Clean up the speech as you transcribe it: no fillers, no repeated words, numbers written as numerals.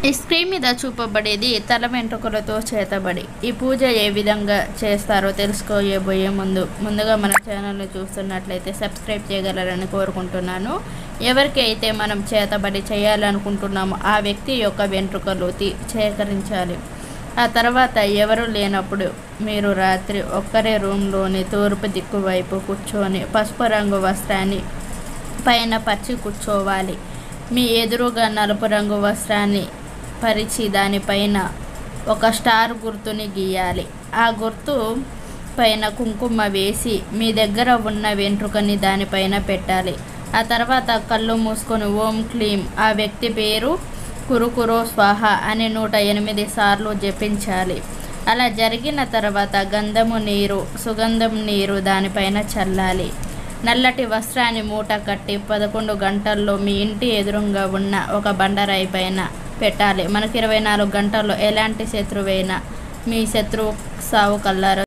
ఈ స్క్రీన్ మీద చూపబడేది తల వెంట్రుకలతో చేతబడి. ఈ పూజ ఏ విధంగా చేస్తారో తెలుసుకోబోయే ముందుగా మన ఛానల్ని చూస్తున్నట్లయితే సబ్స్క్రైబ్ చేయగలరని కోరుకుంటున్నాను. ఎవరికి అయితే మనం చేతబడి చేయాలనుకుంటున్నామో ఆ వ్యక్తి యొక్క వెంట్రుకలు సేకరించాలి. ఆ తర్వాత ఎవరు లేనప్పుడు మీరు రాత్రి ఒక్కరే రూమ్లోని తూర్పు దిక్కు వైపు కూర్చొని పసుపు రంగు వస్త్రాన్ని పైన పరిచి కూర్చోవాలి. మీ ఎదురుగా నలుపు రంగు వస్త్రాన్ని పరిచి దానిపైన ఒక స్టార్ గుర్తుని గీయాలి. ఆ గుర్తు పైన కుంకుమ వేసి మీ దగ్గర ఉన్న వెంట్రుకని దానిపైన పెట్టాలి. ఆ తర్వాత కళ్ళు మూసుకొని ఓం క్లీం ఆ వ్యక్తి పేరు కురుకురో స్వాహ అని 108 సార్లు జపించాలి. అలా జరిగిన తర్వాత గంధము నీరు, సుగంధం నీరు దానిపైన చల్లాలి. నల్లటి వస్త్రాన్ని మూట కట్టి 11 గంటల్లో మీ ఇంటి ఎదురుగా ఉన్న ఒక బండరాయి పైన పెట్టాలి. మనకి 24 గంటల్లో ఎలాంటి శత్రువైనా మీ శత్రువు సావు కల్లారో